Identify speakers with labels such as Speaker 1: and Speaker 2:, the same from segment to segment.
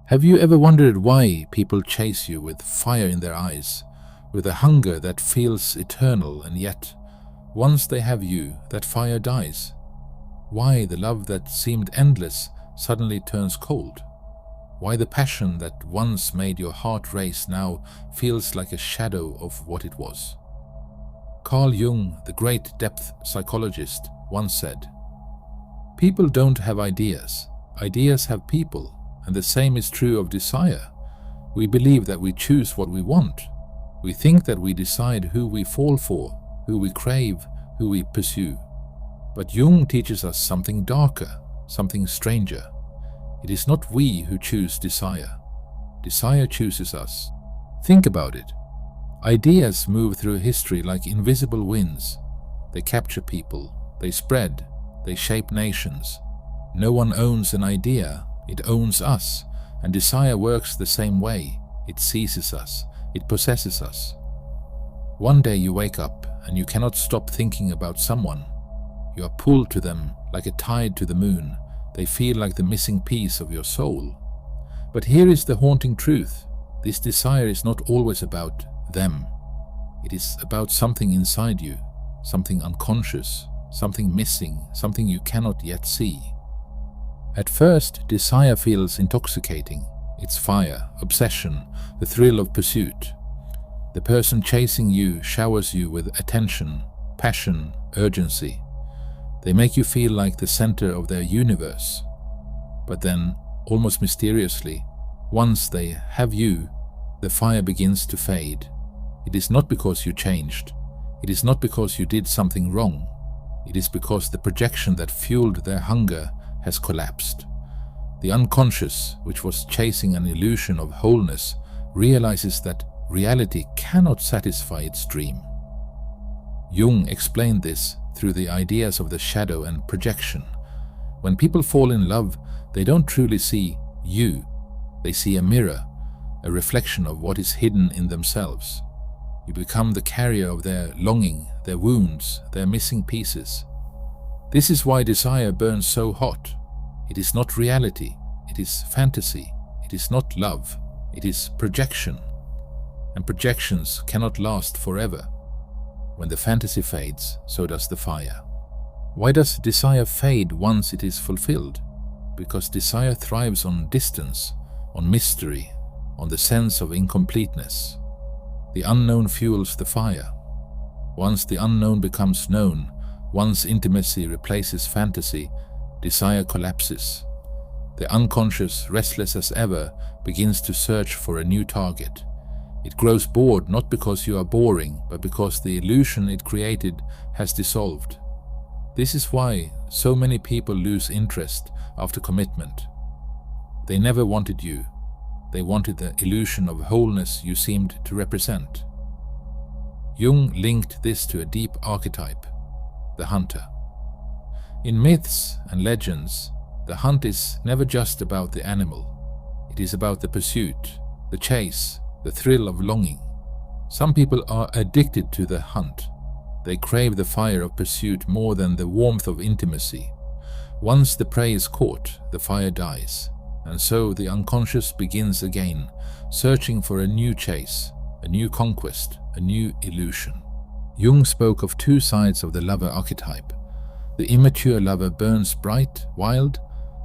Speaker 1: Have you ever wondered why people chase you with fire in their eyes, with a hunger that feels eternal, and yet, once they have you, that fire dies? Why the love that seemed endless suddenly turns cold? Why the passion that once made your heart race now feels like a shadow of what it was? Carl Jung, the great depth psychologist, once said, "People don't have ideas. Ideas have people. And the same is true of desire. We believe that we choose what we want. We think that we decide who we fall for, who we crave, who we pursue. But Jung teaches us something darker, something stranger. It is not we who choose desire. Desire chooses us. Think about it. Ideas move through history like invisible winds. They capture people, they spread, they shape nations. No one owns an idea. It owns us, and desire works the same way. It seizes us, it possesses us. One day you wake up and you cannot stop thinking about someone. You are pulled to them like a tide to the moon. They feel like the missing piece of your soul. But here is the haunting truth. This desire is not always about them. It is about something inside you, something unconscious, something missing, something you cannot yet see. At first, desire feels intoxicating. It's fire, obsession, the thrill of pursuit. The person chasing you showers you with attention, passion, urgency. They make you feel like the center of their universe. But then, almost mysteriously, once they have you, the fire begins to fade. It is not because you changed. It is not because you did something wrong. It is because the projection that fueled their hunger has collapsed. The unconscious, which was chasing an illusion of wholeness, realizes that reality cannot satisfy its dream. Jung explained this through the ideas of the shadow and projection. When people fall in love, they don't truly see you. They see a mirror, a reflection of what is hidden in themselves. You become the carrier of their longing, their wounds, their missing pieces. This is why desire burns so hot. It is not reality, it is fantasy. It is not love, it is projection. And projections cannot last forever. When the fantasy fades, so does the fire. Why does desire fade once it is fulfilled? Because desire thrives on distance, on mystery, on the sense of incompleteness. The unknown fuels the fire. Once the unknown becomes known, once intimacy replaces fantasy, desire collapses. The unconscious, restless as ever, begins to search for a new target. It grows bored not because you are boring, but because the illusion it created has dissolved. This is why so many people lose interest after commitment. They never wanted you. They wanted the illusion of wholeness you seemed to represent. Jung linked this to a deep archetype, the hunter. In myths and legends, the hunt is never just about the animal. It is about the pursuit, the chase, the thrill of longing. Some people are addicted to the hunt. They crave the fire of pursuit more than the warmth of intimacy. Once the prey is caught, the fire dies, and so the unconscious begins again, searching for a new chase, a new conquest, a new illusion. Jung spoke of two sides of the lover archetype. The immature lover burns bright, wild,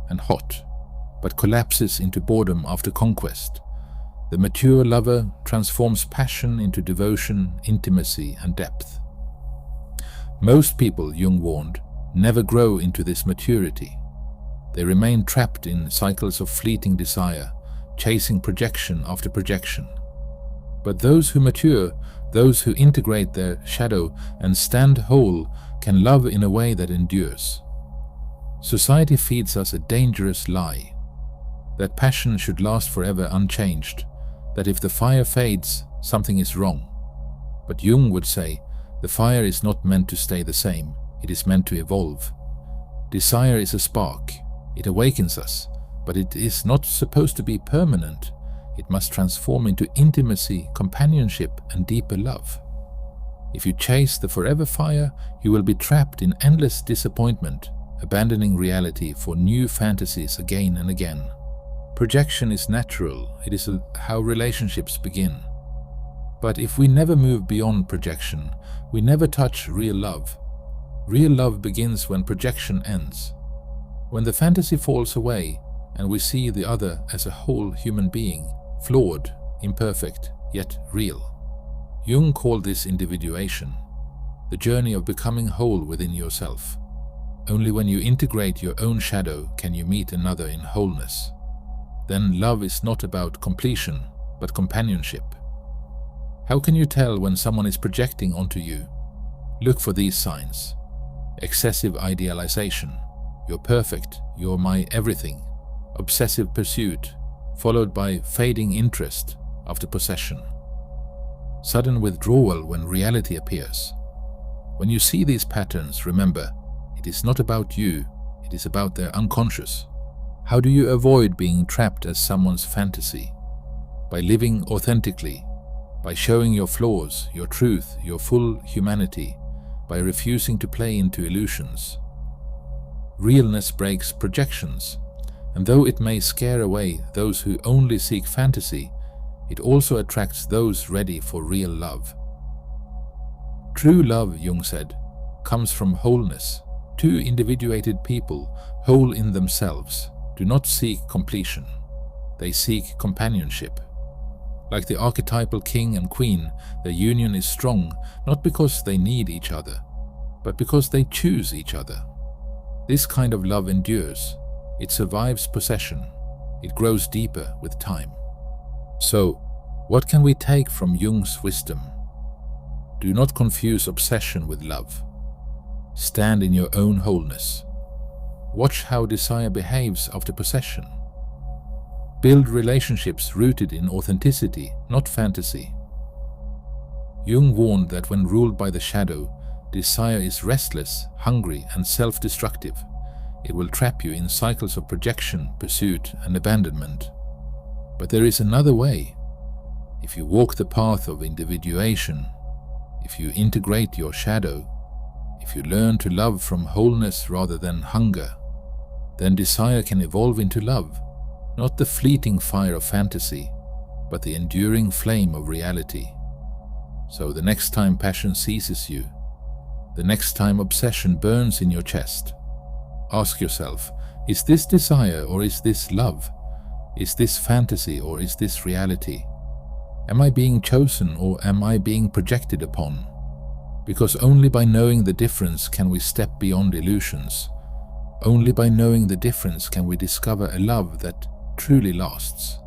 Speaker 1: and hot, but collapses into boredom after conquest. The mature lover transforms passion into devotion, intimacy, and depth. Most people, Jung warned, never grow into this maturity. They remain trapped in cycles of fleeting desire, chasing projection after projection. But those who mature, those who integrate their shadow and stand whole, can love in a way that endures. Society feeds us a dangerous lie, that passion should last forever unchanged, that if the fire fades, something is wrong. But Jung would say, the fire is not meant to stay the same, it is meant to evolve. Desire is a spark, it awakens us, but it is not supposed to be permanent. It must transform into intimacy, companionship, and deeper love. If you chase the forever fire, you will be trapped in endless disappointment, abandoning reality for new fantasies again and again. Projection is natural, it is how relationships begin. But if we never move beyond projection, we never touch real love. Real love begins when projection ends. When the fantasy falls away and we see the other as a whole human being, flawed, imperfect, yet real. Jung called this individuation, the journey of becoming whole within yourself. Only when you integrate your own shadow can you meet another in wholeness. Then love is not about completion, but companionship. How can you tell when someone is projecting onto you? Look for these signs. Excessive idealization. You're perfect, you're my everything. Obsessive pursuit, followed by fading interest after possession. Sudden withdrawal when reality appears. When you see these patterns, remember, it is not about you, it is about their unconscious. How do you avoid being trapped as someone's fantasy? By living authentically, by showing your flaws, your truth, your full humanity, by refusing to play into illusions. Realness breaks projections, and though it may scare away those who only seek fantasy, it also attracts those ready for real love. True love, Jung said, comes from wholeness. Two individuated people, whole in themselves, do not seek completion. They seek companionship. Like the archetypal king and queen, their union is strong, not because they need each other, but because they choose each other. This kind of love endures. It survives possession. It grows deeper with time. So, what can we take from Jung's wisdom? Do not confuse obsession with love. Stand in your own wholeness. Watch how desire behaves after possession. Build relationships rooted in authenticity, not fantasy. Jung warned that when ruled by the shadow, desire is restless, hungry, and self-destructive. It will trap you in cycles of projection, pursuit, and abandonment. But there is another way. If you walk the path of individuation, if you integrate your shadow, if you learn to love from wholeness rather than hunger, then desire can evolve into love, not the fleeting fire of fantasy, but the enduring flame of reality. So the next time passion seizes you, the next time obsession burns in your chest, ask yourself, is this desire or is this love? Is this fantasy or is this reality? Am I being chosen or am I being projected upon? Because only by knowing the difference can we step beyond illusions. Only by knowing the difference can we discover a love that truly lasts.